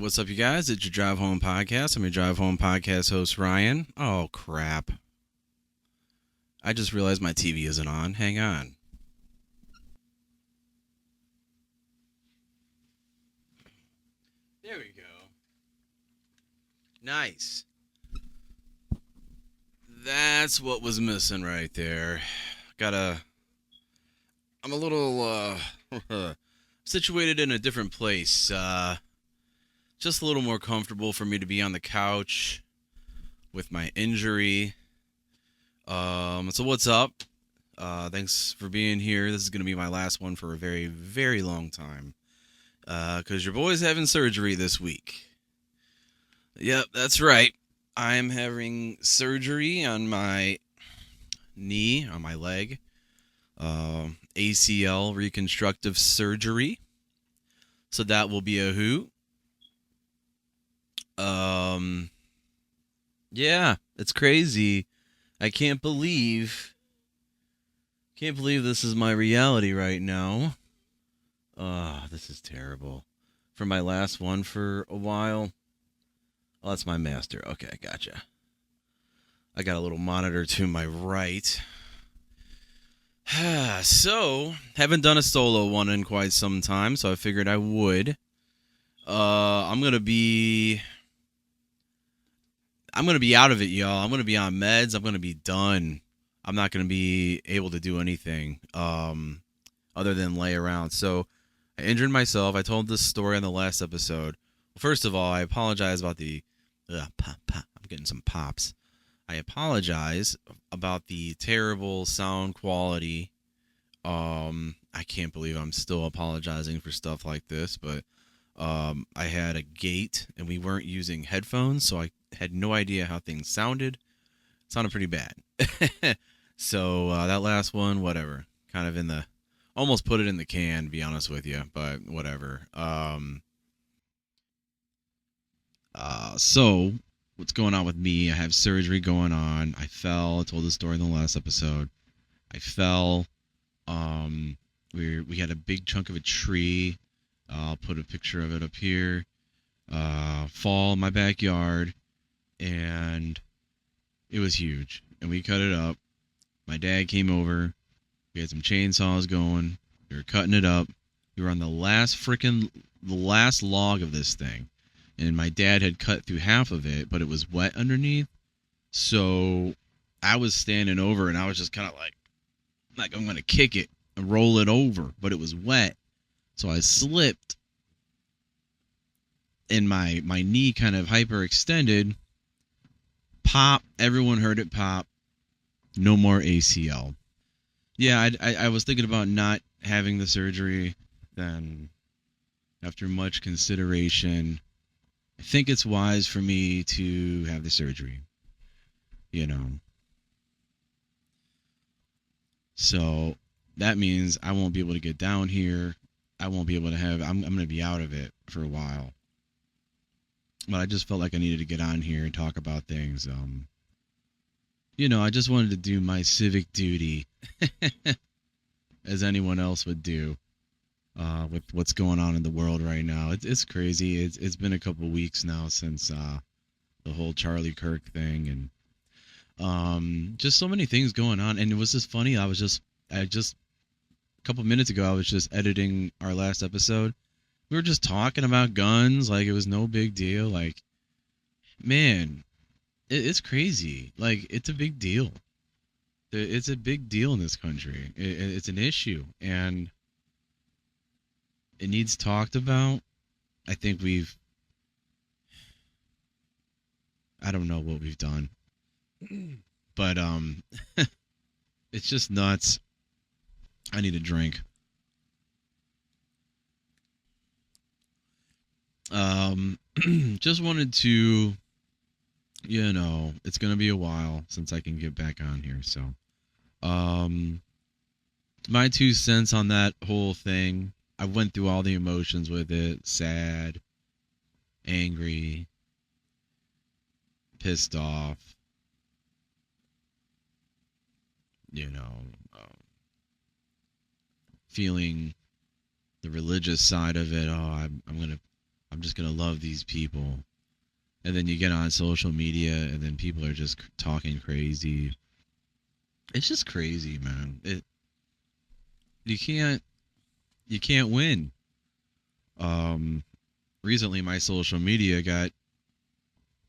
what's up, you guys? It's your Drive Home Podcast. I'm your Drive Home Podcast host, Ryan. Oh, crap. I just realized my TV isn't on. Hang on. There we go. Nice. That's what was missing right there. I'm a little, situated in a different place. Just a little more comfortable for me to be on the couch with my injury. So what's up? Thanks for being here. This is going to be my last one for a very, very long time. Because your boy's having surgery this week. Yep, that's right. I'm having surgery on my knee, on my leg. ACL reconstructive surgery. So that will be a hoot. Yeah, it's crazy. I can't believe this is my reality right now. This is terrible. For my last one for a while. Oh, that's my master. Okay, gotcha. I got a little monitor to my right. So, haven't done a solo one in quite some time, so I figured I would. I'm gonna be out of it, y'all. I'm gonna be on meds. I'm gonna be done. I'm not gonna be able to do anything other than lay around. So I injured myself. I told this story on the last episode. Well, first of all, I apologize about the pop. I'm getting some pops. I apologize about the terrible sound quality. I can't believe I'm still apologizing for stuff like this, but I had a gate and we weren't using headphones, so I had no idea how things sounded. It sounded pretty bad. So that last one, whatever. Kind of almost put it in the can, to be honest with you, but whatever. So what's going on with me? I have surgery going on. I fell. I told the story in the last episode. I fell. We had a big chunk of a tree. I'll put a picture of it up here. Fall in my backyard, and it was huge. And we cut it up. My dad came over. We had some chainsaws going. We were cutting it up. We were on the last log of this thing. And my dad had cut through half of it, but it was wet underneath. So I was standing over, and I was just kind of like I'm going to kick it and roll it over, but it was wet. So I slipped, and my knee kind of hyperextended. Pop. Everyone heard it pop. No more ACL. Yeah, I was thinking about not having the surgery. Then, after much consideration, I think it's wise for me to have the surgery. So that means I won't be able to get down here. I won't be able to I'm going to be out of it for a while. But I just felt like I needed to get on here and talk about things. I just wanted to do my civic duty as anyone else would do. With what's going on in the world right now. It's crazy. It's been a couple weeks now since the whole Charlie Kirk thing, and just so many things going on. And it was just funny. I just a couple minutes ago I was just editing our last episode. We were just talking about guns like it was no big deal. Like, man, it's crazy. Like, it's a big deal. It's a big deal in this country. It's an issue, and it needs talked about. I think I don't know what we've done, but it's just nuts. I need a drink. Just wanted to, it's going to be a while since I can get back on here. So, my 2 cents on that whole thing. I went through all the emotions with it. Sad, angry, pissed off, feeling the religious side of it. Oh, I'm going to I'm just gonna love these people. And then you get on social media, and then people are just talking crazy. It's just crazy, man. You can't you can't win. Um, Recently my social media got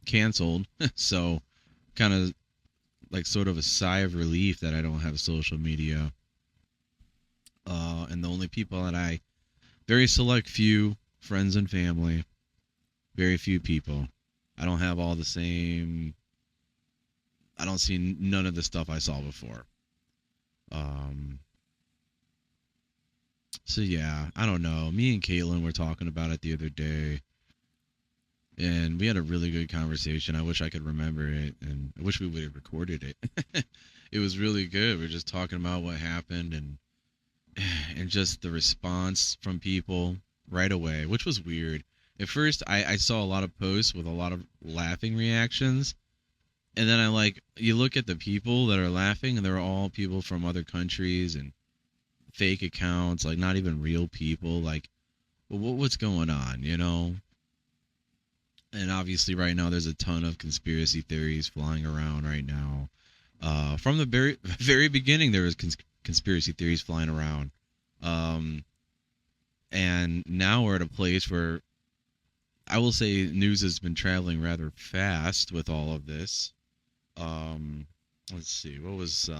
canceled, so kind of like sort of a sigh of relief that I don't have social media. And the only people that very select few friends and family, very few people. I don't have all the same. I don't see none of the stuff I saw before. Um, so yeah, I don't know. Me and Kaitlin were talking about it the other day, and we had a really good conversation. I wish I could remember it, and I wish we would have recorded it. It was really good. We are just talking about what happened, and just the response from people right away, which was weird. At first, I saw a lot of posts with a lot of laughing reactions, and then you look at the people that are laughing, and they're all people from other countries and fake accounts, like not even real people. Like, well, what's going on, you know? And obviously, right now, there's a ton of conspiracy theories flying around right now. From the very beginning, there was conspiracy theories flying around. And now we're at a place where I will say news has been traveling rather fast with all of this. Let's see, what was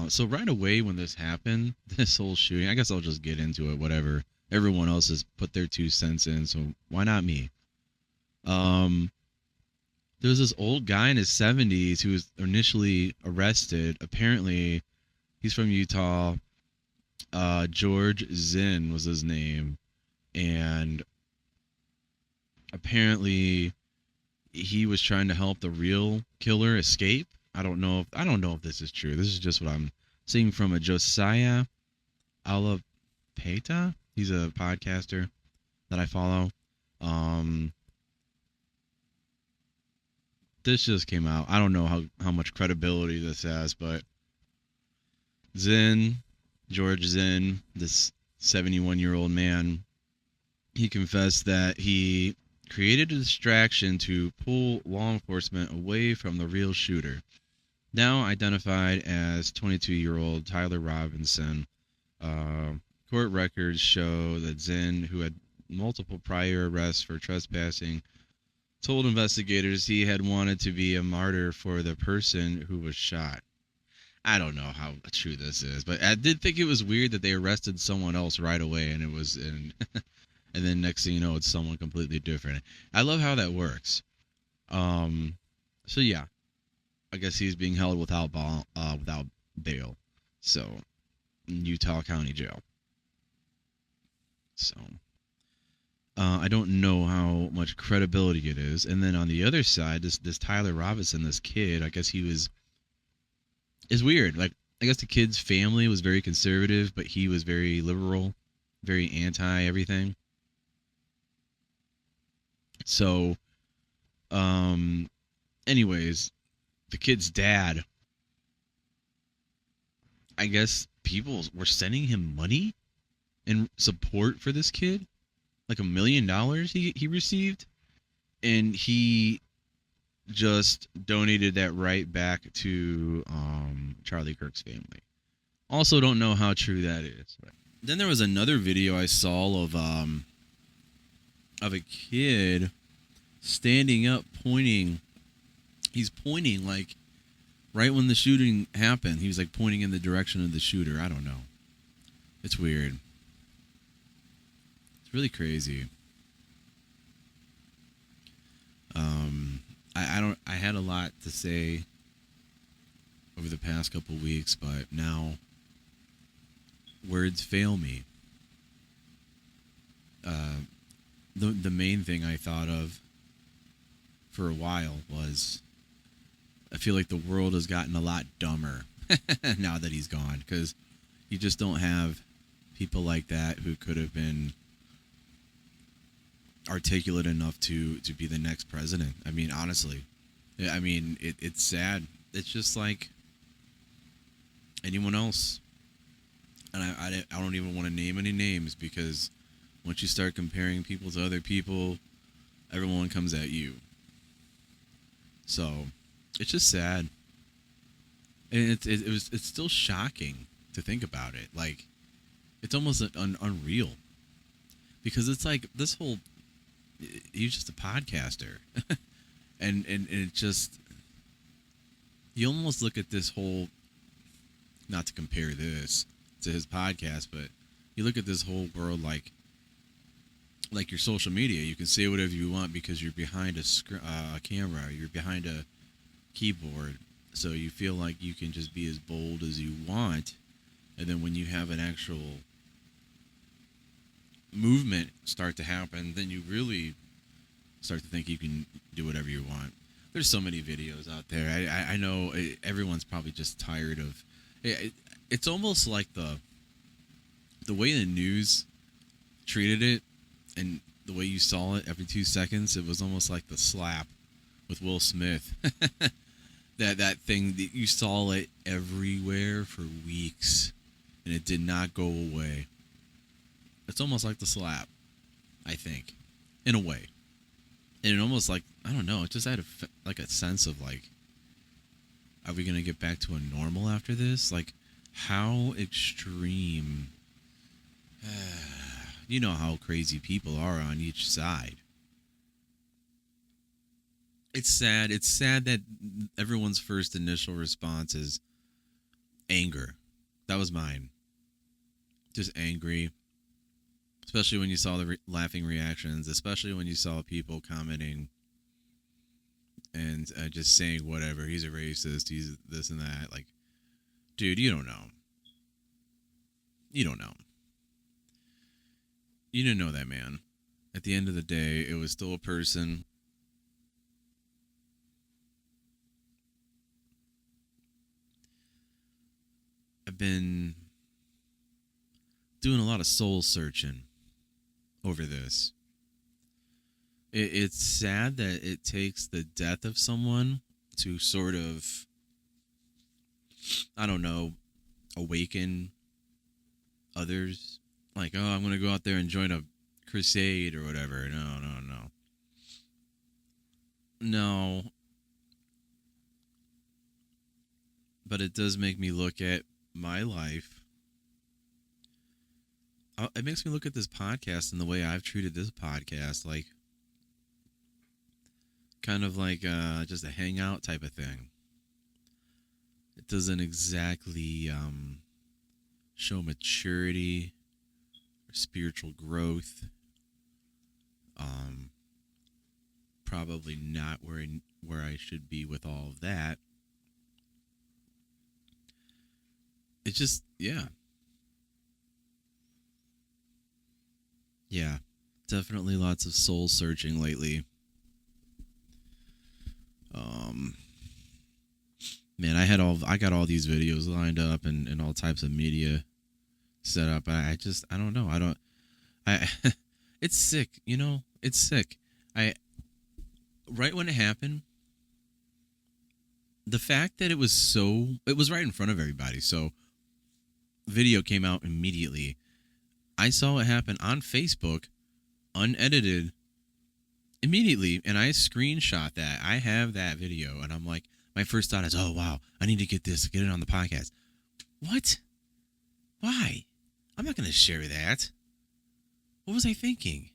so right away when this happened, this whole shooting, I guess I'll just get into it. Whatever, everyone else has put their 2 cents in, so why not me? There was this old guy in his 70s who was initially arrested. Apparently, he's from Utah. George Zinn was his name, and apparently he was trying to help the real killer escape. I don't know if this is true. This is just what I'm seeing from a Josiah Alapeta. He's a podcaster that I follow. This just came out. I don't know how much credibility this has, but George Zinn, this 71-year-old man, he confessed that he created a distraction to pull law enforcement away from the real shooter, now identified as 22-year-old Tyler Robinson. Court records show that Zinn, who had multiple prior arrests for trespassing, told investigators he had wanted to be a martyr for the person who was shot. I don't know how true this is, but I did think it was weird that they arrested someone else right away, and and then next thing you know, it's someone completely different. I love how that works. So yeah, I guess he's being held without bail, so in Utah County Jail. So I don't know how much credibility it is. And then on the other side, this Tyler Robinson, this kid, I guess is weird. Like, I guess the kid's family was very conservative, but he was very liberal, very anti everything. So, anyways, the kid's dad, I guess people were sending him money in support for this kid, like $1 million he received, and he just donated that right back to Charlie Kirk's family. Also, don't know how true that is. Then there was another video I saw of a kid standing up, pointing. He's pointing like right when the shooting happened. He was like pointing in the direction of the shooter. I don't know. It's weird. It's really crazy. I had a lot to say over the past couple weeks, but now words fail me. The main thing I thought of for a while was I feel like the world has gotten a lot dumber now that he's gone, because you just don't have people like that who could have been articulate enough to be the next president. I mean, honestly, I mean, it's sad. It's just like anyone else. And I don't even want to name any names because Once you start comparing people to other people, everyone comes at you. So it's just sad, and it's still shocking to think about it. Like it's almost unreal because it's like this whole he's just a podcaster, and it just you almost look at this whole, not to compare this to his podcast, but you look at this whole world like your social media. You can say whatever you want because you're behind a camera, you're behind a keyboard, so you feel like you can just be as bold as you want. And then when you have an actual movement start to happen, then you really start to think you can do whatever you want. There's so many videos out there. I know everyone's probably just tired of it's almost like the way the news treated it and the way you saw it every 2 seconds. It was almost like the slap with Will Smith. that thing that you saw it everywhere for weeks and it did not go away. It's almost like the slap, I think, in a way. And it almost like, I don't know, it just had a sense of like, are we going to get back to a normal after this? Like, how extreme, you know how crazy people are on each side. It's sad. It's sad that everyone's first initial response is anger. That was mine. Just angry. Especially when you saw the laughing reactions. Especially when you saw people commenting and just saying whatever. He's a racist. He's this and that. Like, dude, you don't know. You don't know. You didn't know that man. At the end of the day, it was still a person. I've been doing a lot of soul searching over this. It's sad that it takes the death of someone to sort of, I don't know, awaken others. Like, oh, I'm going to go out there and join a crusade or whatever. No. No. But it does make me look at my life. It makes me look at this podcast and the way I've treated this podcast, like kind of like just a hangout type of thing. It doesn't exactly show maturity or spiritual growth. Probably not where I should be with all of that. It's just, yeah. Yeah, definitely lots of soul searching lately. Man, I got all these videos lined up and all types of media set up. I don't know. It's sick, you know? It's sick. Right when it happened, the fact that it was right in front of everybody. So video came out immediately. I saw it happen on Facebook, unedited, immediately, and I screenshot that. I have that video, and I'm like, my first thought is, oh, wow, I need to get it on the podcast. What? Why? I'm not going to share that. What was I thinking?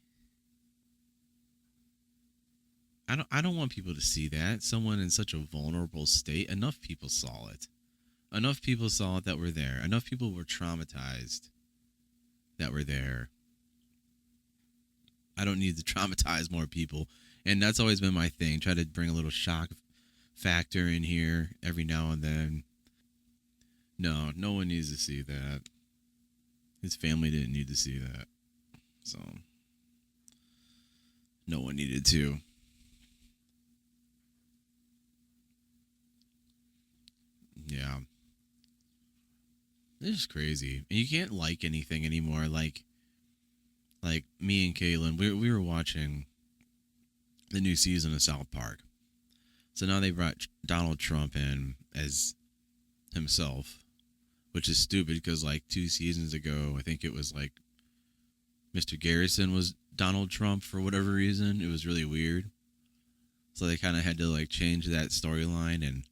I don't want people to see that. Someone in such a vulnerable state. Enough people saw it. Enough people saw it that were there. Enough people were traumatized that were there. I don't need to traumatize more people. And that's always been my thing. Try to bring a little shock factor in here every now and then. No one needs to see that. His family didn't need to see that. So, no one needed to. Yeah. This is crazy. And you can't like anything anymore. Like me and Kaitlin, we were watching the new season of South Park. So now they brought Donald Trump in as himself, which is stupid because like 2 seasons ago, I think it was like Mr. Garrison was Donald Trump for whatever reason. It was really weird. So they kind of had to like change that storyline, and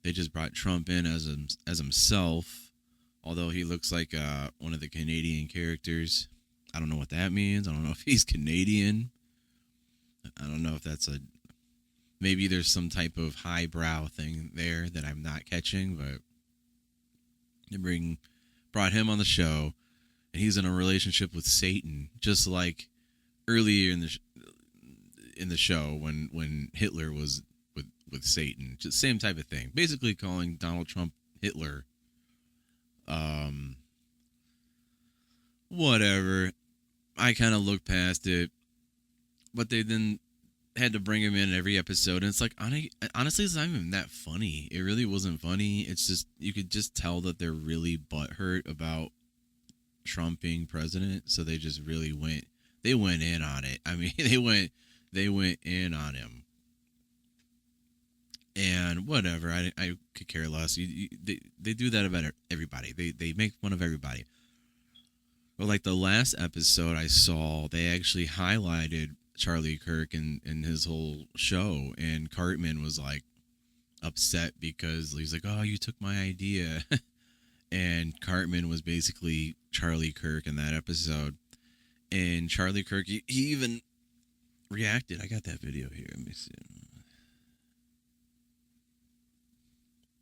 they just brought Trump in as himself, although he looks like one of the Canadian characters. I don't know what that means. I don't know if he's Canadian. I don't know if that's maybe there's some type of highbrow thing there that I'm not catching, but they brought him on the show, and he's in a relationship with Satan, just like earlier in the show when Hitler was with Satan. Just same type of thing. Basically calling Donald Trump Hitler. Whatever. I kind of looked past it, but they then had to bring him in every episode, and it's like, honestly, it's not even that funny. It really wasn't funny. It's just, you could just tell that they're really butthurt about Trump being president, so they just really went in on it. I mean, they went in on him. And whatever, I could care less. They do that about everybody. They make fun of everybody. But like the last episode I saw, they actually highlighted Charlie Kirk and his whole show, and Cartman was like upset because he's like, "Oh, you took my idea," and Cartman was basically Charlie Kirk in that episode. And Charlie Kirk, he even reacted. I got that video here. Let me see.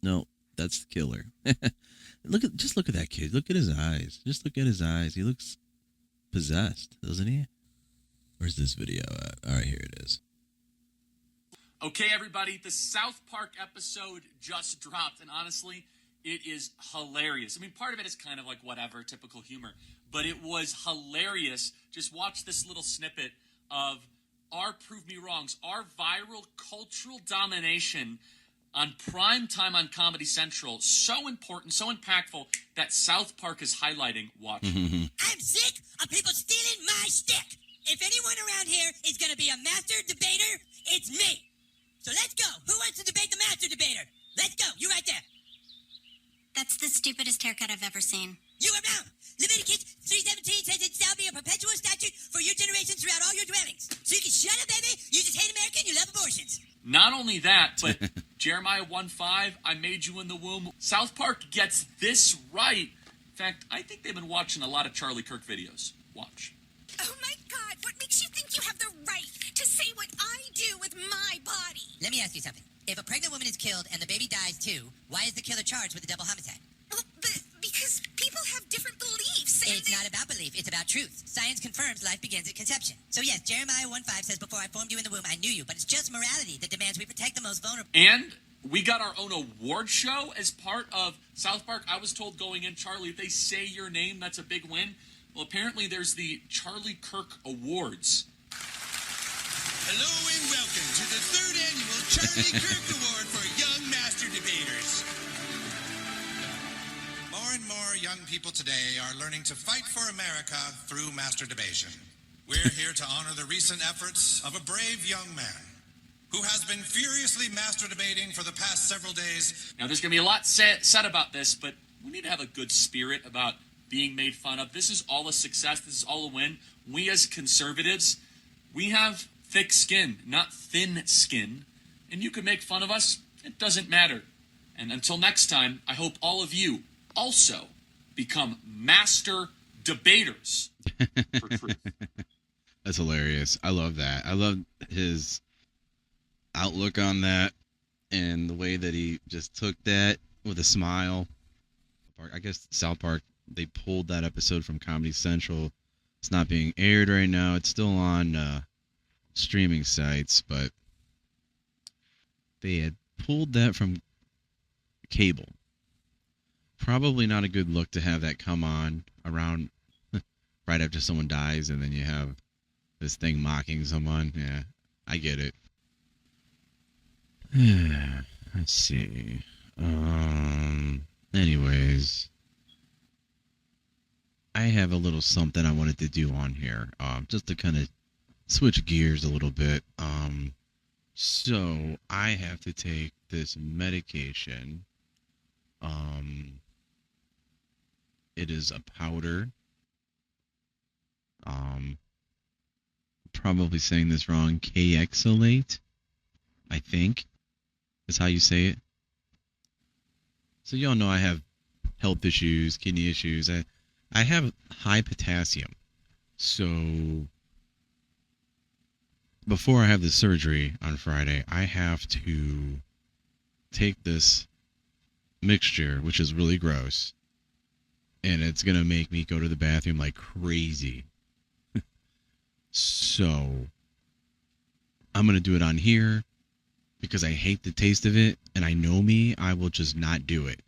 No, that's the killer. Just look at that kid. Look at his eyes. Just look at his eyes. He looks possessed, doesn't he? Where's this video at? All right, here it is. Okay, everybody, the South Park episode just dropped, and honestly, it is hilarious. I mean, part of it is kind of like whatever, typical humor, but it was hilarious. Just watch this little snippet of our Prove Me Wrongs, our viral cultural domination on prime time on Comedy Central. So important, so impactful that South Park is highlighting. Watch. I'm sick of people stealing my stick. If anyone around here is going to be a master debater, it's me. So let's go. Who wants to debate the master debater? Let's go. You right there. That's the stupidest haircut I've ever seen. You are wrong. Leviticus 3:17 says it shall be a perpetual statute for your generations throughout all your dwellings. So you can shut up, baby. You just hate America and you love abortions. Not only that, but Jeremiah 1:5, I made you in the womb. South Park gets this right. In fact, I think they've been watching a lot of Charlie Kirk videos. Watch. Oh my God, what makes you think you have the right to say what I do with my body? Let me ask you something. If a pregnant woman is killed and the baby dies too, why is the killer charged with a double homicide? Well, because people have different beliefs. It's not about belief, it's about truth. Science confirms life begins at conception. So yes, Jeremiah 1:5 says, before I formed you in the womb, I knew you. But it's just morality that demands we protect the most vulnerable. And we got our own award show as part of South Park. I was told going in, Charlie, if they say your name, that's a big win. Well, apparently there's the Charlie Kirk Awards. Hello and welcome to the 3rd annual Charlie Kirk Award for Young Master Debaters. More and more young people today are learning to fight for America through masturbation. We're here to honor the recent efforts of a brave young man who has been furiously masturbating for the past several days. Now, there's going to be a lot said about this, but we need to have a good spirit about being made fun of. This is all a success. This is all a win. We as conservatives, we have thick skin, not thin skin. And you can make fun of us. It doesn't matter. And until next time, I hope all of you also become master debaters for truth. That's hilarious. I love that. I love his outlook on that and the way that he just took that with a smile. I guess South Park, they pulled that episode from Comedy Central. It's not being aired right now. It's still on streaming sites, but they had pulled that from cable. Probably not a good look to have that come on around right after someone dies, and then you have this thing mocking someone. Yeah, I get it. Let's see. Anyways, I have a little something I wanted to do on here, just to kind of switch gears a little bit. So I have to take this medication. It is a powder. Probably saying this wrong. Kiaxylate, I think, is how you say it. So y'all know I have health issues, kidney issues. I have high potassium. So before I have the surgery on Friday, I have to take this mixture, which is really gross, and it's going to make me go to the bathroom like crazy. So I'm going to do it on here because I hate the taste of it, and I know me, I will just not do it.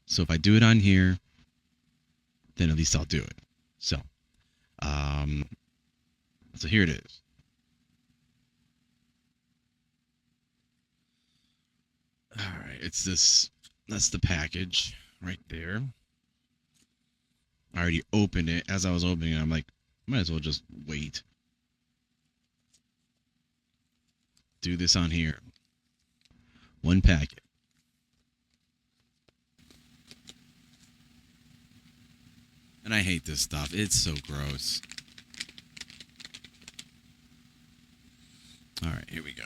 So if I do it on here, then at least I'll do it. So here it is. All right, it's this. That's the package right there. I already opened it. As I was opening it, I'm like, might as well just wait. Do this on here. One packet. And I hate this stuff. It's so gross. All right, here we go.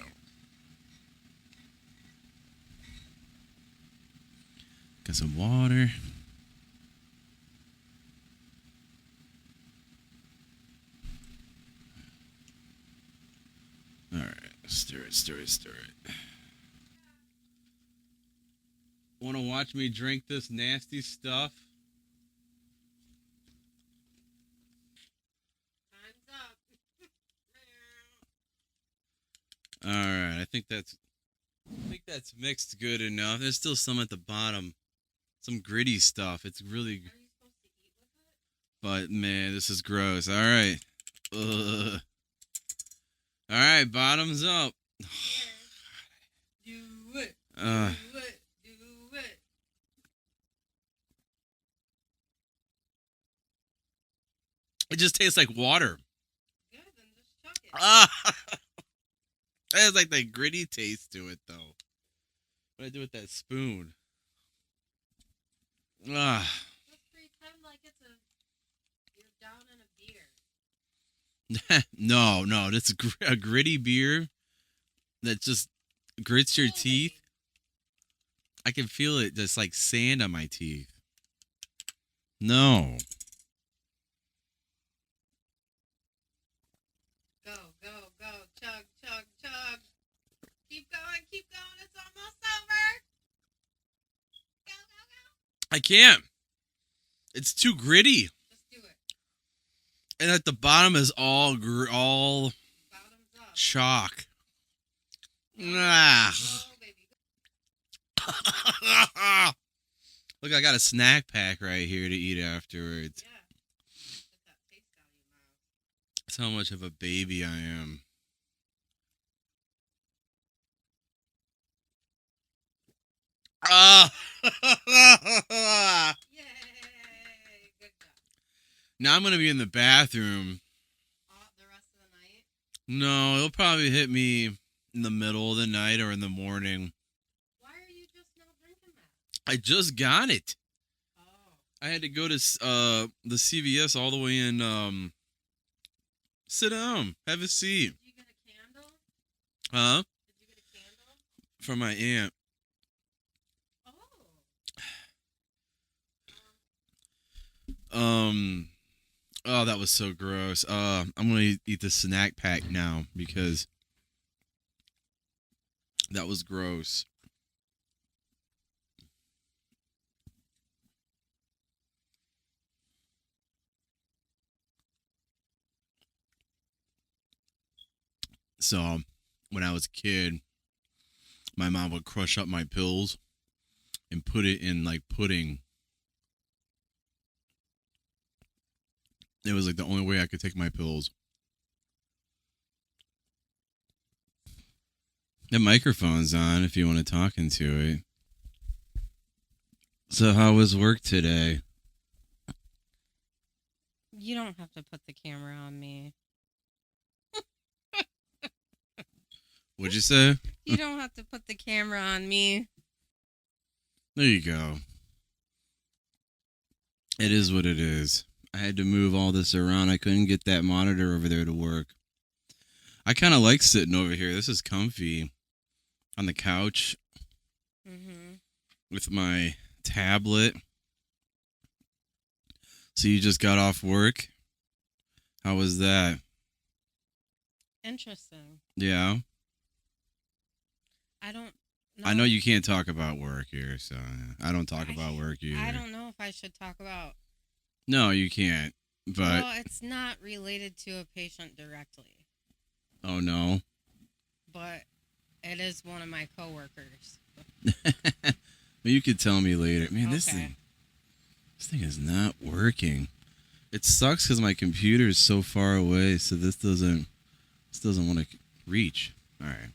Got some water. All right, stir it, stir it, stir it. Want to watch me drink this nasty stuff? All right, I think that's mixed good enough. There's still some at the bottom, some gritty stuff. It's really. But man, this is gross. All right. Ugh. All right, bottoms up. Do it. Do it. Do it. It just tastes like water. Good, then just chuck it. Ah, it has like that gritty taste to it, though. What do I do with that spoon? Ah. Just pretend like you're down in a beer. No, that's a gritty beer that just grits your teeth. I can feel it just like sand on my teeth. No. Go, go, go. Chug, chug, chug. Keep going, it's almost over. Go, go, go. I can't. It's too gritty. Just do it. And at the bottom is all Bottoms up. chalk. Ah. Go, baby. Look, I got a snack pack right here to eat afterwards. Yeah. Get that taste out of your mouth. That's how much of a baby I am. Ah! Yay! Good job. Now I'm going to be in the bathroom. The rest of the night? No, it'll probably hit me in the middle of the night or in the morning. Why are you just now drinking that? I just got it. Oh. I had to go to the CVS all the way in. Sit down. Have a seat. Did you get a candle? Huh? Did you get a candle? From my aunt. Oh. Oh, that was so gross. I'm gonna eat the snack pack now because that was gross. So, when I was a kid, my mom would crush up my pills and put it in like pudding. It was like the only way I could take my pills. The microphone's on if you want to talk into it. So how was work today? You don't have to put the camera on me. What'd you say? You don't have to put the camera on me. There you go. It is what it is. I had to move all this around. I couldn't get that monitor over there to work. I kind of like sitting over here. This is comfy on the couch with my tablet. So you just got off work? How was that? Interesting. Yeah. I don't know. I know you can't talk about work here, so I don't talk about work either. I don't know if I should talk about. No, you can't. But Well, it's not related to a patient directly, oh no. but it is one of my coworkers. Well, you could tell me later. Man, this Okay. thing is not working. It sucks because my computer is so far away, so this doesn't want to reach. All right.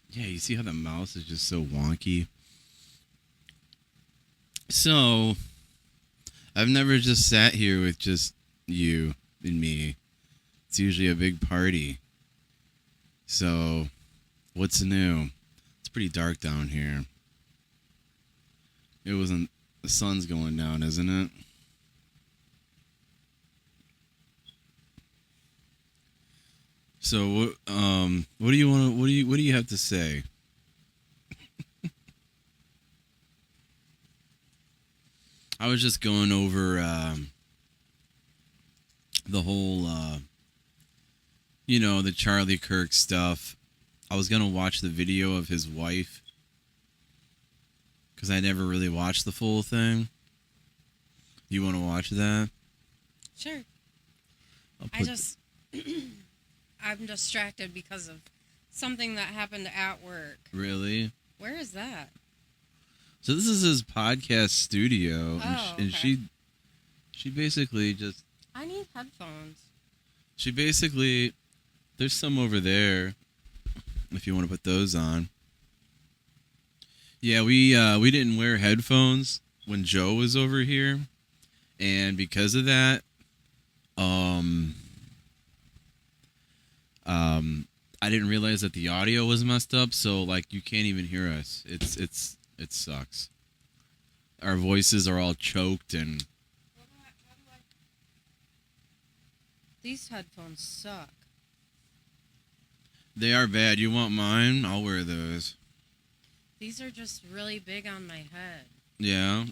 Yeah, you see how the mouse is just so wonky. So, I've never just sat here with just you and me. It's usually a big party. So, what's new? It's pretty dark down here. It wasn't. The sun's going down, isn't it? So what do you want to? What do you have to say? I was just going over the whole, the Charlie Kirk stuff. I was gonna watch the video of his wife because I never really watched the full thing. You want to watch that? Sure. I'll I put- just I'm distracted because of something that happened at work. Really. Where is that? So this is his podcast studio, Oh, and okay. she basically just I need headphones. there's some over there if you want to put those on. Yeah, we didn't wear headphones when Joe was over here, and because of that, I didn't realize that the audio was messed up, so like you can't even hear us. It sucks. Our voices are all choked and These headphones suck. they are bad. You want mine? I'll wear those. These are just really big on my head. Yeah.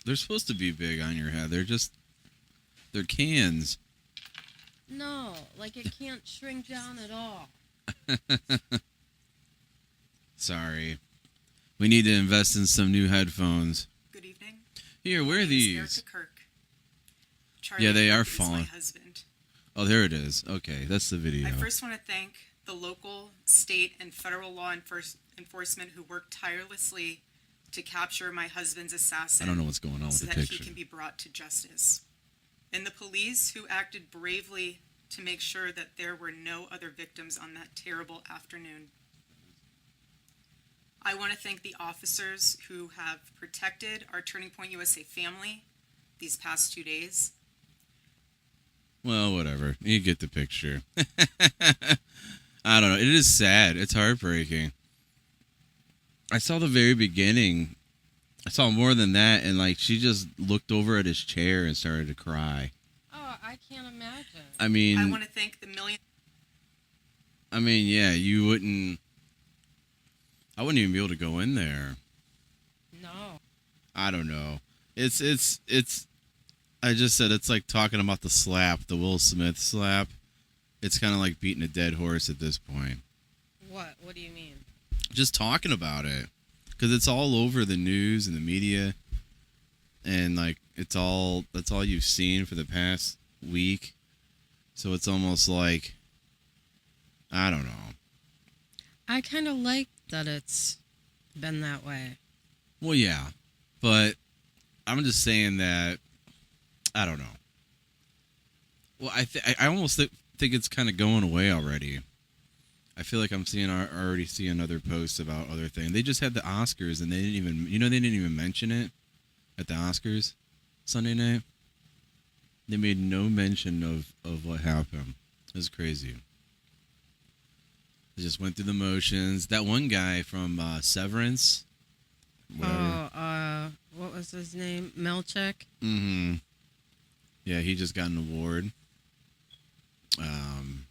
They're supposed to be big on your head. They're cans. No, like it can't shrink down at all. Sorry. We need to invest in some new headphones. Good evening. Here, My wear name is these. Erica Kirk. Charlie Yeah, they are Kirk is falling. my husband. Oh, there it is. Okay, that's the video. I first want to thank the local, state, and federal law enforcement who worked tirelessly to capture my husband's assassin. I don't know what's going on with so the that picture. he can be brought to justice. And the police who acted bravely to make sure that there were no other victims on that terrible afternoon. I want to thank the officers who have protected our Turning Point USA family these past 2 days. Well, whatever. You get the picture. I don't know. It is sad. It's heartbreaking. I saw the very beginning. I saw more than that, and like she just looked over at his chair and started to cry. Oh, I can't imagine. I mean, I want to thank the million. yeah, you wouldn't. I wouldn't even be able to go in there. No. I don't know. It's. I just said it's like talking about the slap, the Will Smith slap. It's kind of like beating a dead horse at this point. What? What do you mean? Just talking about it, because it's all over the news and the media, and like that's all you've seen for the past week. So it's almost like, I don't know. I kind of like that it's been that way. Well, yeah, but I'm just saying that I don't know. Well, I almost think it's kind of going away already. I feel like I'm already seeing other posts about other things. They just had the Oscars and they didn't even mention it at the Oscars Sunday night. They made no mention of what happened. It was crazy. They just went through the motions. That one guy from Severance. Whatever. Oh, what was his name? Melchick? Mm-hmm. Yeah, he just got an award. Um,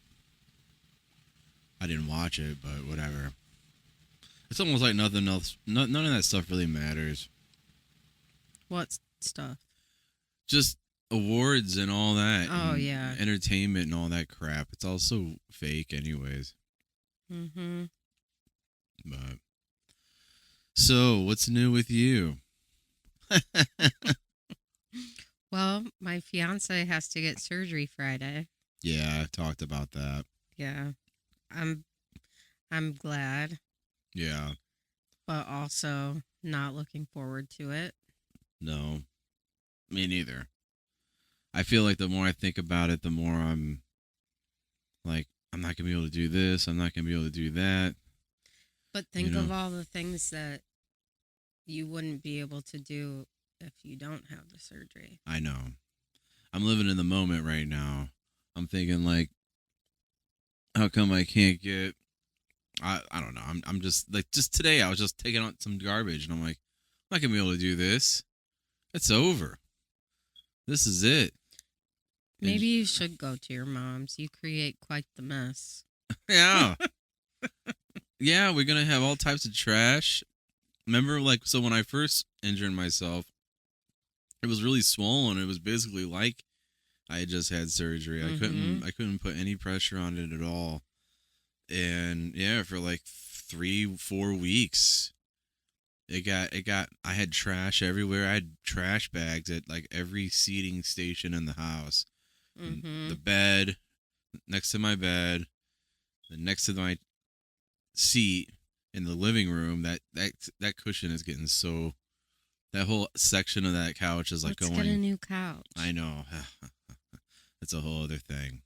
I didn't watch it, but whatever. It's almost like nothing else. None of that stuff really matters. What stuff? Just awards and all that. Oh, and yeah. entertainment and all that crap. It's all so fake, anyways. Mm-hmm. But so, what's new with you? Well, my fiance has to get surgery Friday. Yeah, I talked about that. Yeah. I'm glad, Yeah, but also not looking forward to it. no, me neither. I feel like the more I think about it, the more I'm like, I'm not gonna be able to do this. I'm not gonna be able to do that. But think You of know. all the things that you wouldn't be able to do if you don't have the surgery. I know. I'm living in the moment right now. I'm thinking like, how come I can't get? I don't know. I'm just like just today. I was just taking out some garbage, and I'm like, I'm not gonna be able to do this. It's over. This is it. And Maybe you should go to your mom's. You create quite the mess. yeah, yeah. We're gonna have all types of trash. Remember, like, so when I first injured myself, it was really swollen. It was basically like I had just had surgery. I couldn't put any pressure on it at all. And yeah, for like 3-4 weeks, it got I had trash everywhere. I had trash bags at like every seating station in the house. Mm-hmm. The bed, next to my bed, and next to my seat in the living room. That cushion is getting so. That whole section of that couch is like Let's going. get a new couch. I know. It's a whole other thing.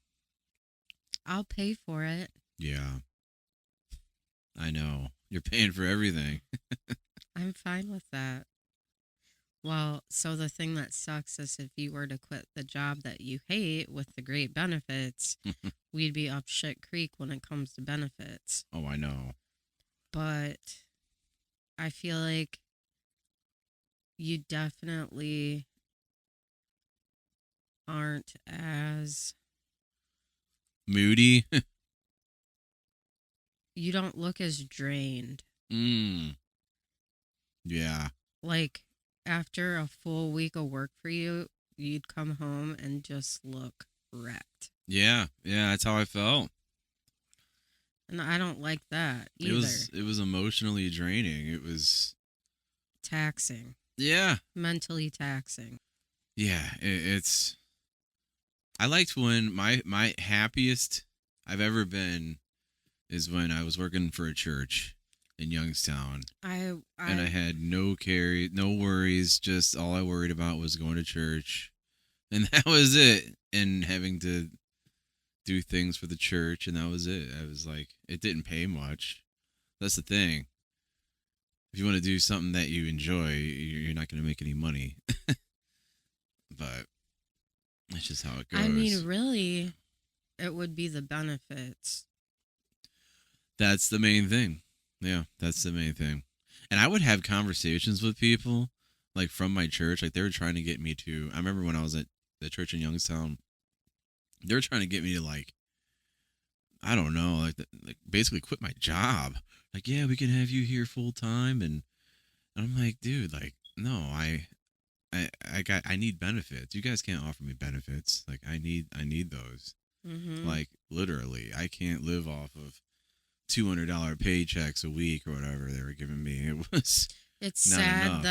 I'll pay for it. Yeah. I know. You're paying for everything. I'm fine with that. Well, so the thing that sucks is if you were to quit the job that you hate with the great benefits, we'd be up shit creek when it comes to benefits. Oh, I know. But I feel like you definitely aren't as Moody. you don't look as drained. Yeah. Like after a full week of work for you, you'd come home and just look wrecked. Yeah. Yeah. That's how I felt. And I don't like that either. It was emotionally draining. It was. Taxing. Yeah. Mentally taxing. Yeah. It's. I liked when my happiest I've ever been is when I was working for a church in Youngstown. And I had no worries. Just all I worried about was going to church. And that was it. And having to do things for the church. And that was it. I was like, it didn't pay much. That's the thing. If you want to do something that you enjoy, you're not going to make any money. But that's just how it goes. I mean, really, it would be the benefits. That's the main thing. Yeah, that's the main thing. And I would have conversations with people, like from my church. Like they were trying to get me to. I remember when I was at the church in Youngstown, they were trying to get me to like, I don't know, like basically quit my job. Like, yeah, we can have you here full time, and I'm like, dude, like, no, I need benefits. You guys can't offer me benefits. Like, I need those. Mm-hmm. Like literally, I can't live off of $200 paychecks a week or whatever they were giving me. It was. It's not sad enough.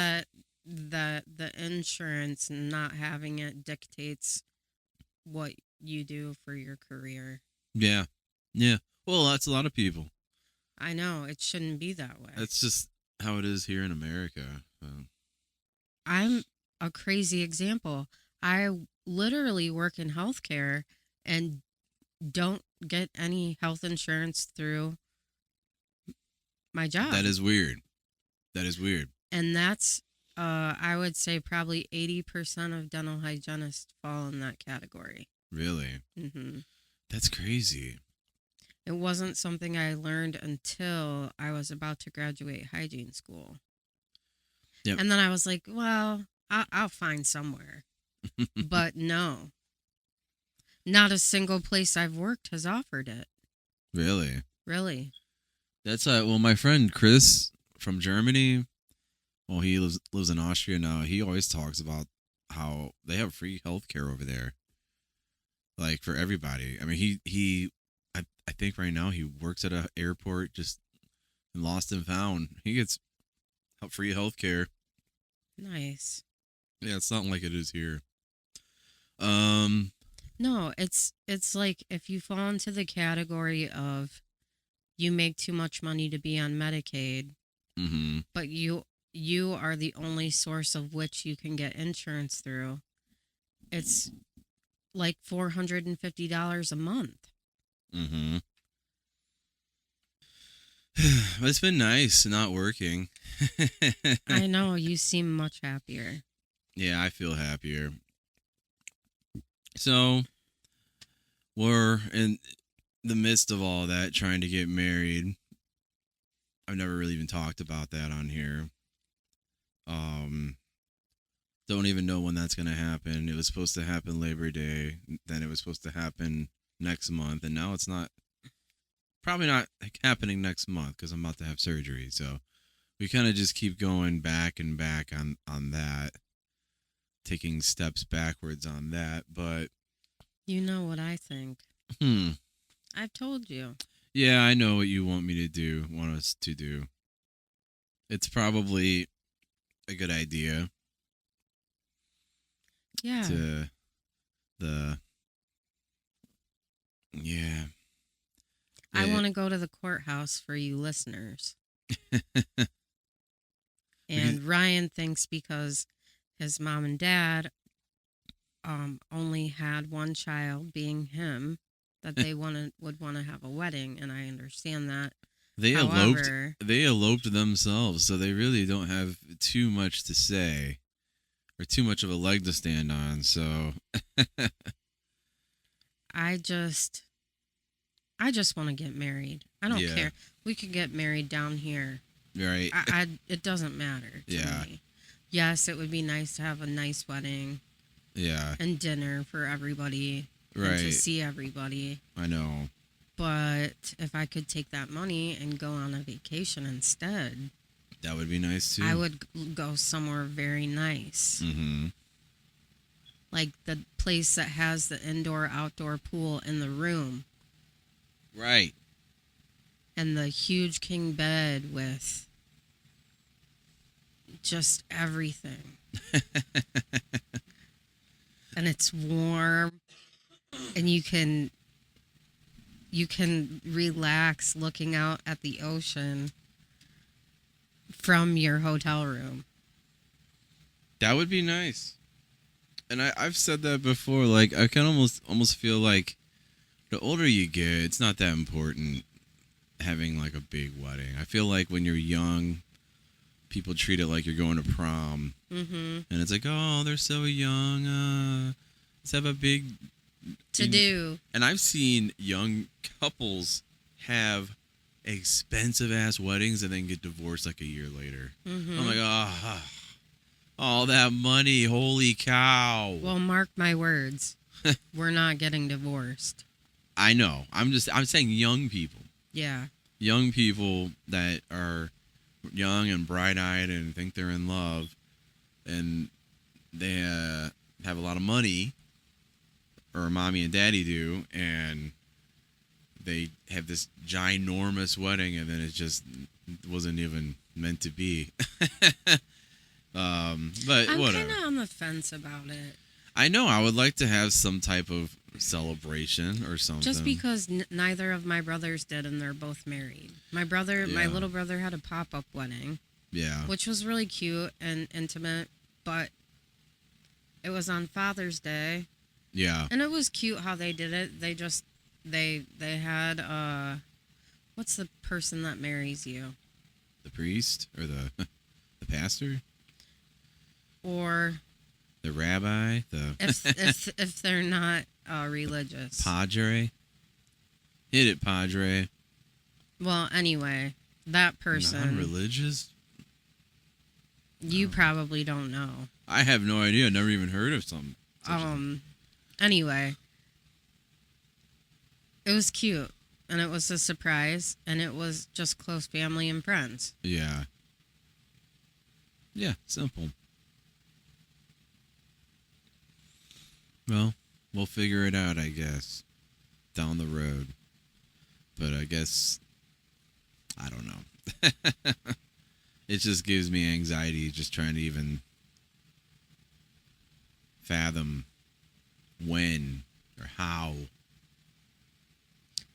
that the insurance not having it dictates what you do for your career. Yeah, yeah. Well, that's a lot of people. I know it shouldn't be that way. That's just how it is here in America. So. I'm a crazy example. I literally work in healthcare and don't get any health insurance through my job. That is weird. That is weird. And that's, I would say probably 80% of dental hygienists fall in that category. Really? Mm-hmm. That's crazy. It wasn't something I learned until I was about to graduate hygiene school. Yep. And then I was like, well, I'll find somewhere. But no, not a single place I've worked has offered it. Really? Really? That's well, my friend Chris from Germany. Well, he lives in Austria now. He always talks about how they have free healthcare over there, like for everybody. I mean, I think right now he works at an airport just in Lost and Found. He gets free healthcare. Nice. Yeah, it's not like it is here. No, it's like if you fall into the category of you make too much money to be on Medicaid, Mm-hmm. but you are the only source of which you can get insurance through. It's like $450 a month. Mm-hmm. But it's been nice not working. I know, you seem much happier. Yeah, I feel happier. So, we're in the midst of all that, trying to get married. I've never really even talked about that on here. Don't even know when that's going to happen. It was supposed to happen Labor Day. Then it was supposed to happen next month. And now it's probably not happening next month because I'm about to have surgery. So we kind of just keep going back and back on that, taking steps backwards on that. But You know what I think. I've told you. yeah, I know what you want us to do. It's probably a good idea. Yeah. Yeah. I want to go to the courthouse for you listeners. And Ryan thinks because his mom and dad only had one child, being him, that they would want to have a wedding, and I understand that. They However, eloped themselves, so they really don't have too much to say or too much of a leg to stand on. So I just want to get married. I don't care. We could get married down here. Right. It doesn't matter to Yeah. me. Yes, it would be nice to have a nice wedding Yeah. and dinner for everybody. Right. And to see everybody. I know. But if I could take that money and go on a vacation instead, That would be nice too. I would go somewhere very nice. Mm-hmm. Like the place that has the indoor-outdoor pool in the room. Right. And the huge king bed with just everything. And it's warm. And you can relax looking out at the ocean from your hotel room. That would be nice. And I've said that before. Like, I can almost feel like the older you get, it's not that important having like a big wedding. I feel like when you're young, people treat it like you're going to prom. Mm-hmm. And it's like, oh, they're so young. Let's have a big To-do. And I've seen young couples have expensive ass weddings and then get divorced like a year later. Mm-hmm. I'm like, all that money, holy cow. Well, mark my words. We're not getting divorced. I know. I'm saying young people. Yeah. Young people that are young and bright-eyed and think they're in love, and they have a lot of money, or mommy and daddy do, and they have this ginormous wedding, and then it just wasn't even meant to be. But I'm whatever. kind of on the fence about it. I know. I would like to have some type of celebration or something. Just because neither of my brothers did, and they're both married. My little brother had a pop-up wedding. Yeah. Which was really cute and intimate, but it was on Father's Day. Yeah. And it was cute how they did it. They had what's the person that marries you? The priest or the pastor? Or the rabbi? if they're not religious. Padre? Hit it, Padre. Well, anyway, that person. Non-religious? You probably don't know. I have no idea. Never even heard of some. Anyway, it was cute, and it was a surprise, and it was just close family and friends. Yeah. Yeah, simple. Well, we'll figure it out, I guess, down the road. But I guess, I don't know. It just gives me anxiety just trying to even fathom when or how.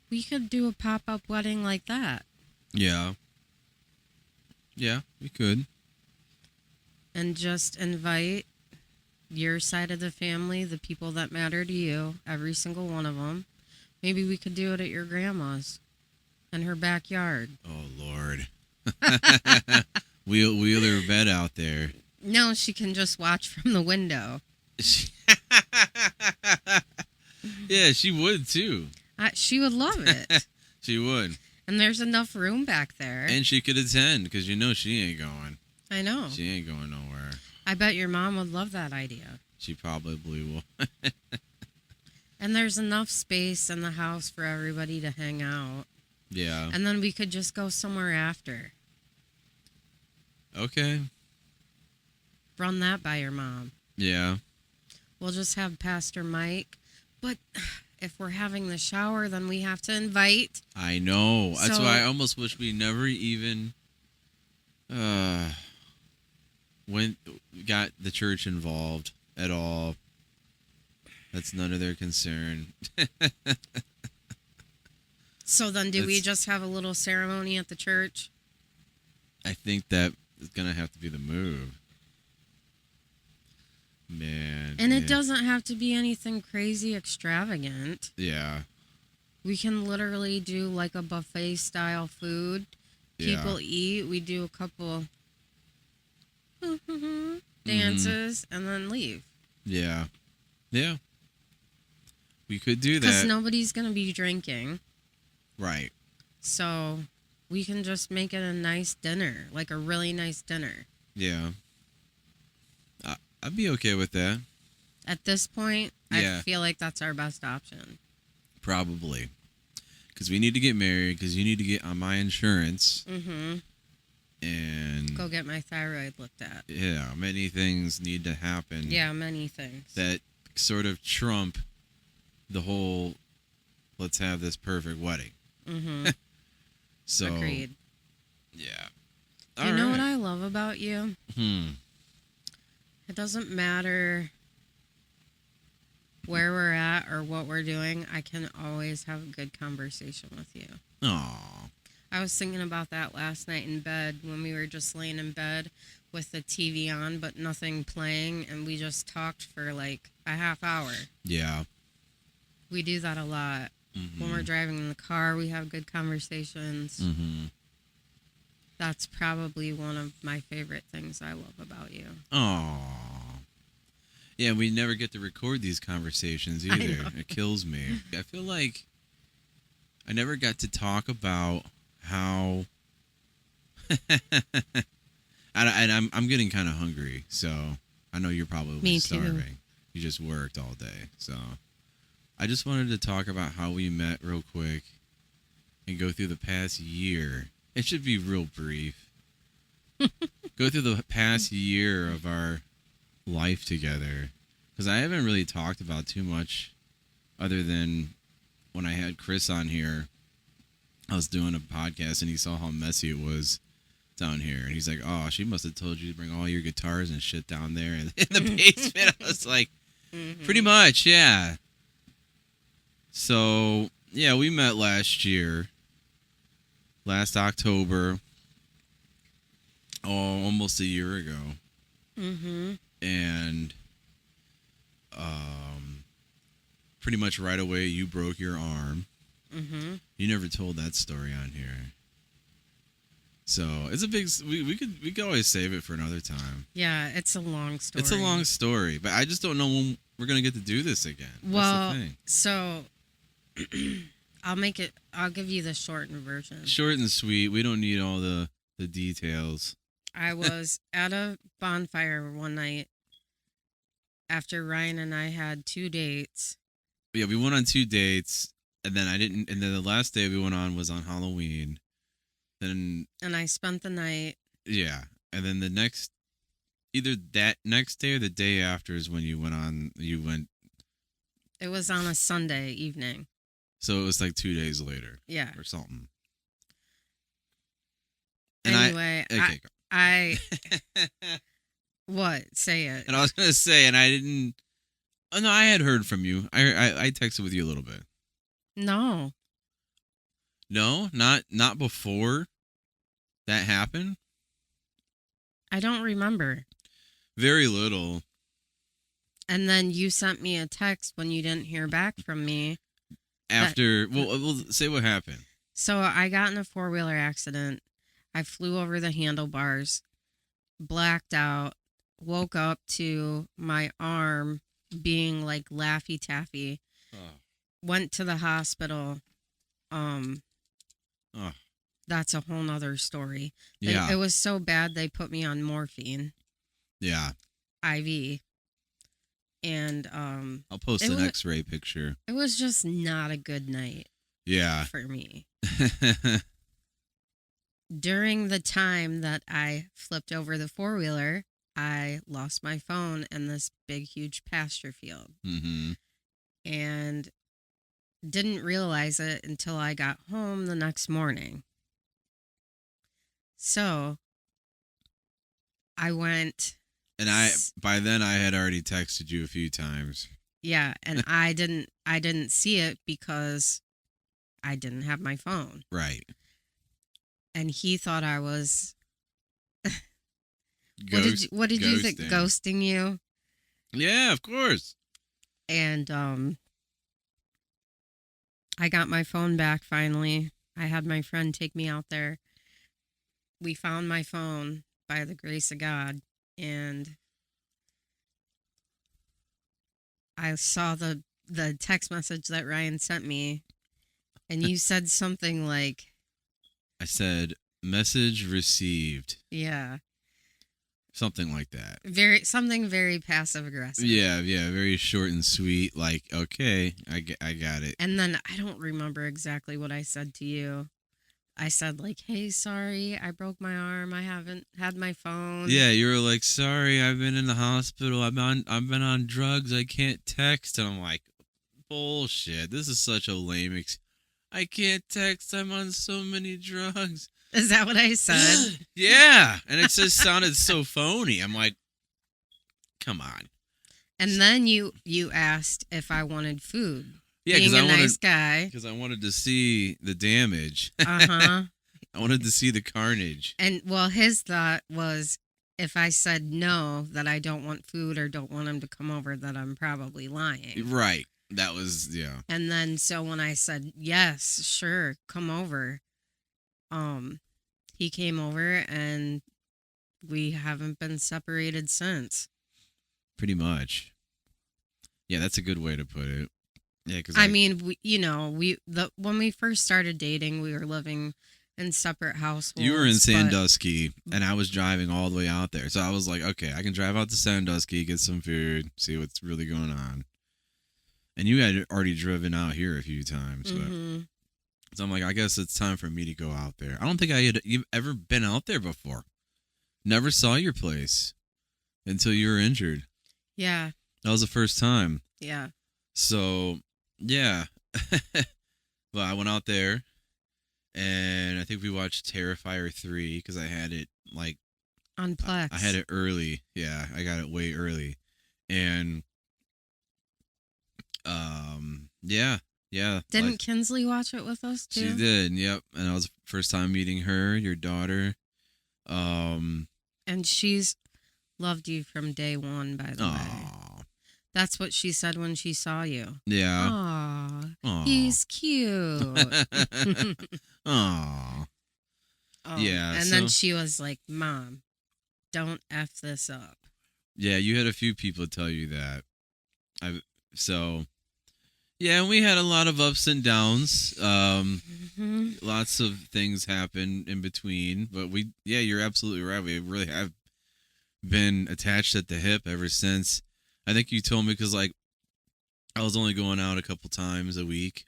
We could do a pop-up wedding like that. Yeah. Yeah, we could. And just invite your side of the family, the people that matter to you, every single one of them. Maybe we could do it at your grandma's in her backyard. Oh, Lord. Wheel her bed out there. No, she can just watch from the window. Yeah, she would, too. She would love it. She would. And there's enough room back there. And she could attend, because you know she ain't going. I know. She ain't going nowhere. I bet your mom would love that idea. She probably will. And there's enough space in the house for everybody to hang out. Yeah. And then we could just go somewhere after. Okay. Run that by your mom. Yeah. We'll just have Pastor Mike. But if we're having the shower, then we have to invite. I know. That's So- why I almost wish we never even got the church involved at all. That's none of their concern. So then do we It's- just have a little ceremony at the church? I think that is going to have to be the move. Man. And it yeah. doesn't have to be anything crazy extravagant. Yeah. We can literally do like a buffet style food. Yeah. People eat. We do a couple dances and then leave. Yeah. Yeah. We could do Because that. nobody's going to be drinking. Right. So we can just make it a nice dinner, like a really nice dinner. Yeah. I'd be okay with that. At this point, Yeah. I feel like that's our best option. Probably. Because we need to get married, because you need to get on my insurance. Mm-hmm. And Go get my thyroid looked at. yeah, many things need to happen. Yeah, many things. That sort of trump the whole let's have this perfect wedding. Mm-hmm. So Agreed. yeah. You know what I love about you? Hmm. It doesn't matter where we're at or what we're doing. I can always have a good conversation with you. Aw. I was thinking about that last night in bed when we were just laying in bed with the TV on but nothing playing, and we just talked for like a half hour. Yeah. We do that a lot. Mm-hmm. When we're driving in the car, we have good conversations. Mm-hmm. That's probably one of my favorite things I love about you. Aw. Yeah, we never get to record these conversations I either. know. It kills me. I feel like I never got to talk about how and I'm getting kind of hungry, so I know you're probably Me too. starving. You just worked all day, so I just wanted to talk about how we met real quick and go through the past year. It should be real brief. Go through the past year of our life together, because I haven't really talked about too much other than when I had Chris on here. I was doing a podcast and he saw how messy it was down here, and he's like, "Oh, she must have told you to bring all your guitars and shit down there in the basement." I was like, "Pretty much, yeah." So yeah, we met last October, almost a year ago. Mm-hmm. And pretty much right away you broke your arm. Mm-hmm. You never told that story on here, so it's a big. We could always save it for another time. Yeah, it's a long story. It's a long story, but I just don't know when we're gonna get to do this again. Well, That's the thing. so I'll give you the shortened version. Short and sweet. We don't need all the details. I was at a bonfire one night after Ryan and I had 2 dates. Yeah, we went on 2 dates, and then and then the last day we went on was on Halloween. Then And I spent the night. yeah, and then the next, either that next day or the day after is when you went. It was on a Sunday evening. So it was like 2 days later. Yeah. Or something. Anyway, okay. I what? Say it. And I was gonna say, and I didn't. Oh no, I had heard from you. I texted with you a little bit. No. No, not before that happened. I don't remember. Very little. And then you sent me a text when you didn't hear back from me. After, we'll say what happened. So I got in a 4-wheeler accident. I flew over the handlebars, blacked out, woke up to my arm being like Laffy Taffy. Oh. Went to the hospital. Oh. That's a whole nother story. Yeah. It was so bad they put me on morphine. Yeah. IV. And I'll post an X-ray picture. It was just not a good night. Yeah. For me. During the time that I flipped over the 4-wheeler, I lost my phone in this big, huge pasture field. Mm-hmm. And didn't realize it until I got home the next morning. So I went. And by then I had already texted you a few times. Yeah, and I didn't see it because I didn't have my phone. Right. And he thought I was Ghosting. what did you think? Ghosting you? Yeah, of course. And I got my phone back finally. I had my friend take me out there. We found my phone by the grace of God, and I saw the text message that Ryan sent me, and you said something like, I said, message received. Yeah. Something like that. Something very passive aggressive. Yeah, very short and sweet. Like, okay, I got it. And then I don't remember exactly what I said to you. I said like, "Hey, sorry, I broke my arm. I haven't had my phone." Yeah, you were like, "Sorry, I've been in the hospital. I've been on drugs. I can't text." And I'm like, "Bullshit. This is such a lame I can't text. I'm on so many drugs." Is that what I said? Yeah, and it just sounded so phony. I'm like, "Come on." And then you asked if I wanted food. Yeah, being a nice guy. Because I wanted to see the damage. Uh-huh. I wanted to see the carnage. And, well, his thought was if I said no, that I don't want food or don't want him to come over, that I'm probably lying. Right. That was, yeah. And then, so when I said, yes, sure, come over, he came over and we haven't been separated since. Pretty much. Yeah, that's a good way to put it. Yeah, because I mean, when we first started dating, we were living in separate households. You were in Sandusky, and I was driving all the way out there. So I was like, okay, I can drive out to Sandusky, get some food, see what's really going on. And you had already driven out here a few times. Mm-hmm. So I'm like, I guess it's time for me to go out there. I don't think I had ever been out there before. Never saw your place until you were injured. Yeah. That was the first time. Yeah. So, yeah. But I went out there, and I think we watched Terrifier 3 because I had it, like... On Plex. I had it early. Yeah, I got it way early. And, yeah. Didn't Kinsley watch it with us, too? She did, yep. And that was the first time meeting her, your daughter. And she's loved you from day one, by the way. That's what she said when she saw you. Yeah. Aww. He's cute. Aww. Yeah. And then she was like, Mom, don't F this up. Yeah, you had a few people tell you that. Yeah, and we had a lot of ups and downs. Lots of things happened in between. But you're absolutely right. We really have been attached at the hip ever since. I think you told me because like I was only going out a couple times a week,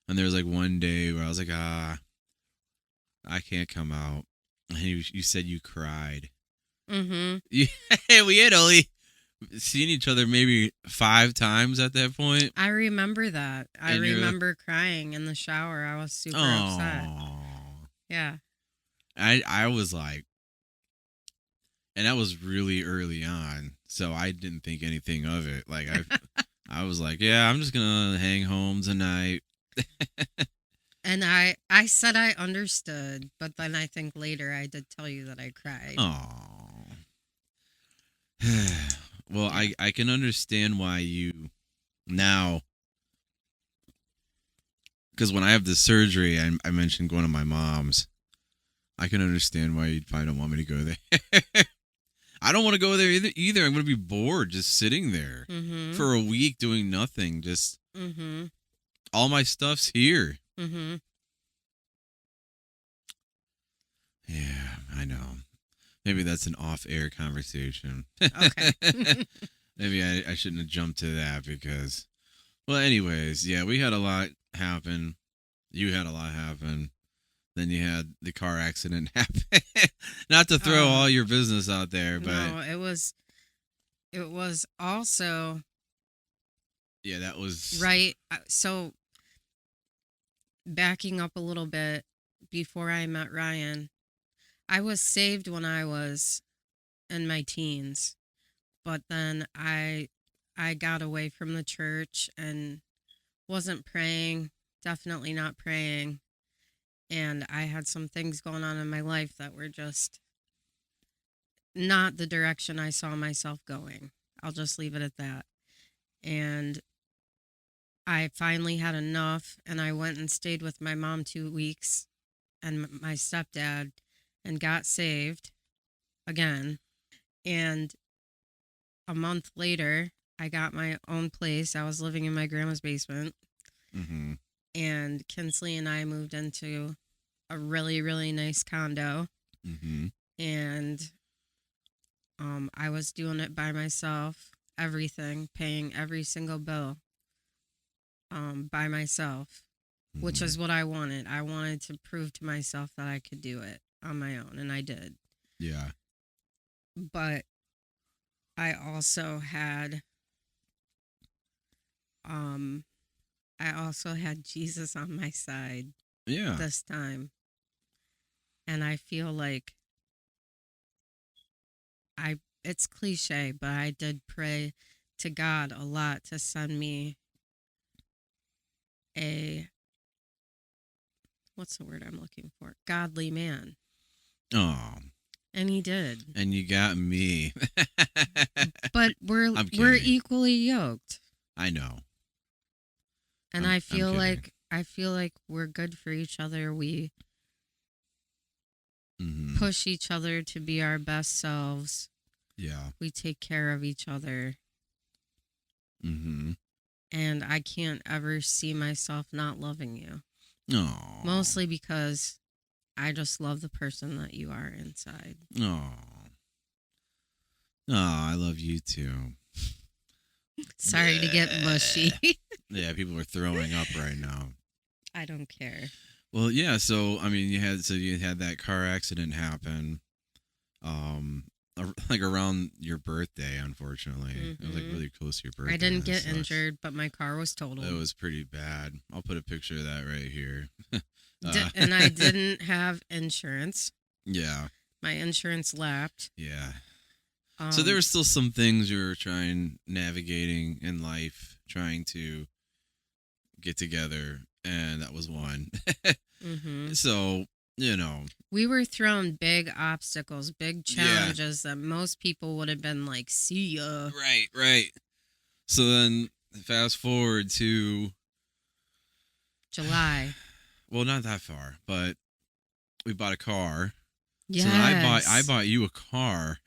and there was like one day where I was like, I can't come out, and you said you cried. Mm-hmm. Yeah, we had only seen each other maybe 5 times at that point. I remember that. I And you're- remember crying in the shower. I was super upset. Oh, Yeah. I was like, and that was really early on, so I didn't think anything of it. Like I was like, yeah, I'm just gonna hang home tonight. And I said I understood, but then I think later I did tell you that I cried. Oh. Well, I can understand why you now, because when I have the surgery, I mentioned going to my mom's. I can understand why you probably don't want me to go there. I don't want to go there either. I'm going to be bored just sitting there Mm-hmm. for a week doing nothing. Just Mm-hmm. all my stuff's here. Mm-hmm. Yeah, I know. Maybe that's an off-air conversation. Okay. Maybe I shouldn't have jumped to that because, well, anyways, yeah, we had a lot happen. You had a lot happen. Then you had the car accident happen. Not to throw all your business out there, but No, it was also yeah, that was right. So backing up a little bit, before I met Ryan, I was saved when I was in my teens, but then I got away from the church and wasn't praying, definitely not praying. And I had some things going on in my life that were just not the direction I saw myself going. I'll just leave it at that. And I finally had enough, and I went and stayed with my mom 2 weeks and my stepdad and got saved again. And a month later, I got my own place. I was living in my grandma's basement. Mm-hmm. And Kinsley and I moved into a really, really nice condo. Mm-hmm. And I was doing it by myself, everything, paying every single bill by myself, which is what I wanted. I wanted to prove to myself that I could do it on my own, and I did. Yeah. But I also had Jesus on my side Yeah. this time. And I feel like it's cliche, but I did pray to God a lot to send me what's the word I'm looking for? Godly man. Oh. And he did. And you got me. But we're kidding. equally yoked. I know. And I'm I feel kidding. like we're good for each other. We Mm-hmm. push each other to be our best selves. Yeah. We take care of each other. Mm-hmm. And I can't ever see myself not loving you. Oh. Mostly because I just love the person that you are inside. Oh. Oh, I love you too. Sorry to get mushy. Yeah, people are throwing up right now. I don't care. Well, yeah, so I mean you had that car accident happen like around your birthday, unfortunately. It was like really close to your birthday. I didn't That get sucks. injured, but my car was totaled. It was pretty bad. I'll put a picture of that right here. And I didn't have insurance. Yeah. My insurance lapsed. Yeah. So there were still some things you were navigating in life, trying to get together, and that was one. Mm-hmm. So, We were thrown big obstacles, big challenges that most people would have been like, see ya. Right. So then fast forward to July. Well, not that far, but we bought a car. Yes. So then I bought you a car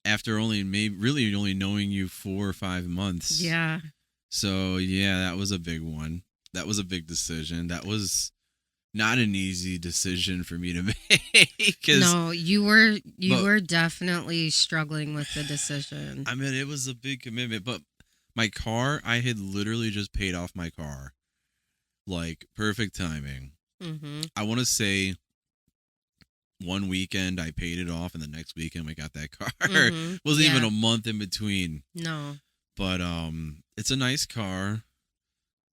after only knowing you 4 or 5 months. Yeah. So yeah, that was a big one. That was a big decision. That was not an easy decision for me to make. 'Cause, No, you were but- definitely struggling with the decision. I mean, it was a big commitment, but my car, I had literally just paid off my car. Like, perfect timing. Mm-hmm. I want to say one weekend I paid it off, and the next weekend we got that car. Mhm. Wasn't even Yeah. a month in between. No. But it's a nice car.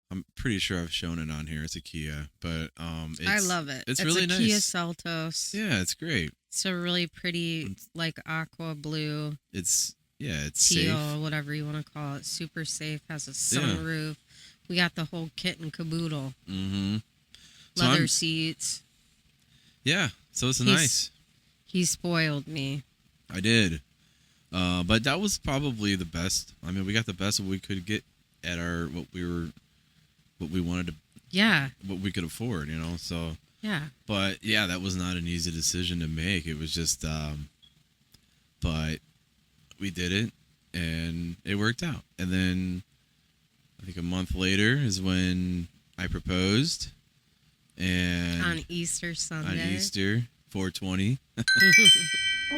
I'm pretty sure I've shown it on here. It's a Kia, but I love it. It's really a nice. Kia Seltos. Yeah, it's great. It's a really pretty, like aqua blue, It's teal, safe. whatever you want to call it. Super safe. Has a sunroof. We got the whole kit and caboodle. Mm-hmm. Leather seats. Yeah, so it's He's- nice. He spoiled me. I did. But that was probably the best. I mean, we got the best we could get at what we wanted to, Yeah. what we could afford, you know. So, Yeah. but yeah, that was not an easy decision to make. It was just, but we did it, and it worked out. And then I think a month later is when I proposed, and On Easter Sunday. on Easter 420. I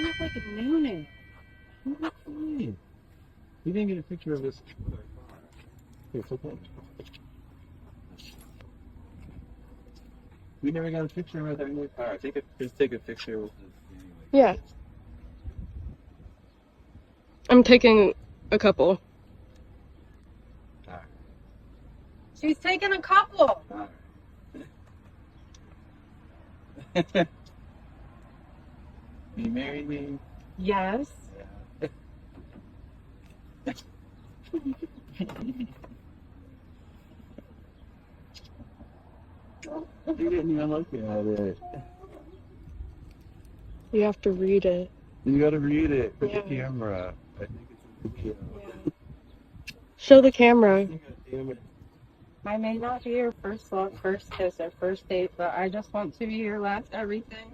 look like a noonan. We didn't get a picture of this. Here, flip it. We never got a picture of our new car. Just take a picture with Yeah. I'm taking a couple. She's taking a couple. You marry me? Yes. You didn't even look at it. You have to read it. You gotta read it. Put Yeah. the camera. I think it's a video. Show the camera. Damn it. I may not be your first love, first kiss, or first date, but I just want to be your last everything.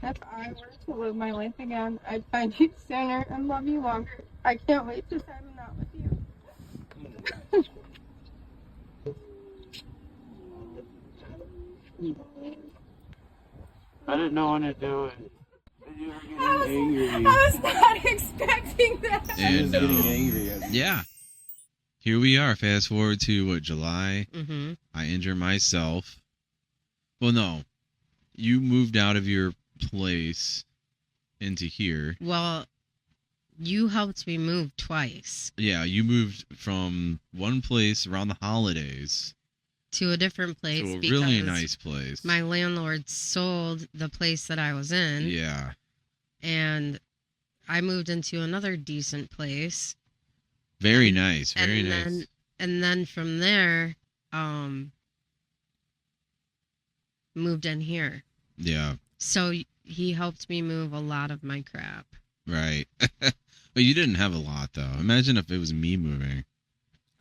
If I were to live my life again, I'd find you sooner and love you longer. I can't wait to spend the night with you. I didn't know when to do it. You were getting I angry. was not expecting that. And getting angry. yeah, here we are. Fast forward to July. Mm-hmm. I injure myself. Well, no, you moved out of your place into here. Well, you helped me move twice Yeah, you moved from one place around the holidays to a different place to a because really nice place. my landlord sold the place that I was in. Yeah, And I moved into another decent place. very nice, very and nice. then from there, moved in here. Yeah, So he helped me move a lot of my crap. right. But you didn't have a lot though. Imagine if it was me moving.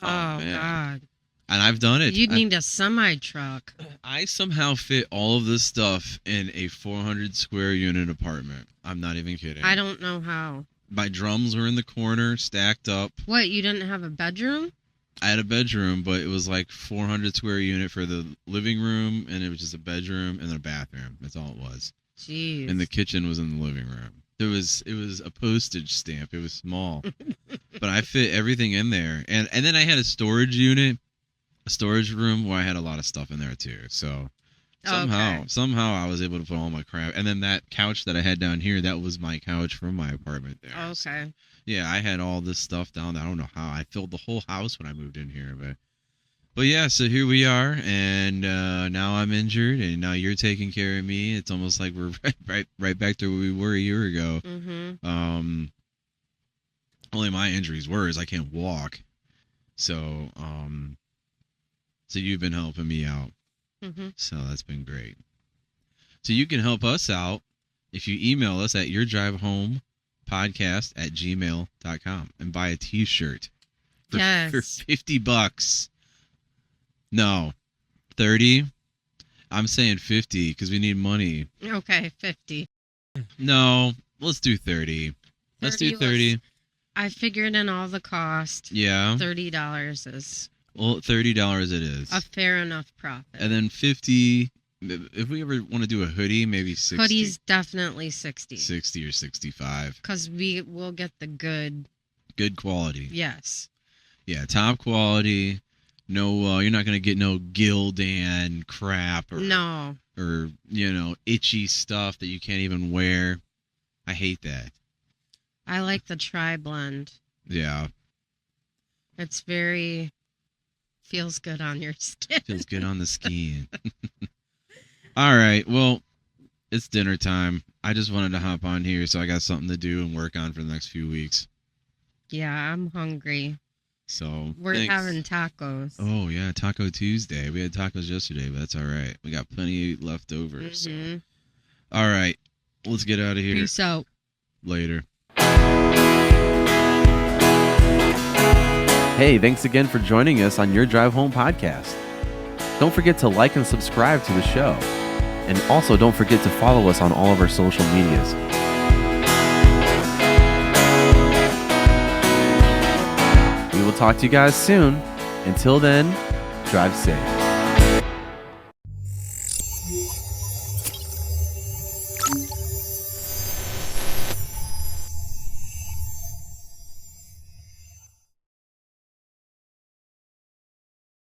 Oh, man. God. And I've done it. You'd need a semi truck. I somehow fit all of this stuff in a 400 square unit apartment. I'm not even kidding. I don't know how. My drums were in the corner, stacked up. What, you didn't have a bedroom? I had a bedroom, but it was like 400 square unit for the living room, and it was just a bedroom and then a bathroom. That's all it was. Jeez. And the kitchen was in the living room. It was a postage stamp. It was small, but I fit everything in there. And then I had a storage unit, a storage room where I had a lot of stuff in there too. So somehow I was able to put all my crap. And then that couch that I had down here, that was my couch from my apartment there. Okay. So, yeah, I had all this stuff down there. I don't know how. I filled the whole house when I moved in here, but yeah, so here we are, and now I'm injured, and now you're taking care of me. It's almost like we're right back to where we were a year ago. Mm-hmm. Only my injury is worse. I can't walk. So you've been helping me out. Mm-hmm. So that's been great. So you can help us out if you email us at yourdrivehomepodcast@gmail.com and buy a t-shirt for $50. No, 30. I'm saying 50 because we need money. Okay, 50. No, let's do 30. Let's do 30. I figured in all the cost. Yeah. $30 is Well, $30 it is. a fair enough profit. And then 50 If we ever want to do a hoodie, maybe 60. Hoodies definitely 60. 60 or 65. Because we will get the good. Good quality. Yes. Yeah, top quality. No, you're not going to get no Gildan crap or itchy stuff that you can't even wear. I hate that. I like the tri-blend. Yeah. It's feels good on your skin. Feels good on the skin. All right. Well, it's dinner time. I just wanted to hop on here so I got something to do and work on for the next few weeks. Yeah, I'm hungry. So we're having tacos. Oh, yeah. Taco Tuesday. We had tacos yesterday, but that's all right. We got plenty left over. Mm-hmm. So. All right. Let's get out of here. Peace out. Later. Hey, thanks again for joining us on Your Drive Home podcast. Don't forget to like and subscribe to the show. And also don't forget to follow us on all of our social medias. We will talk to you guys soon. Until then, drive safe.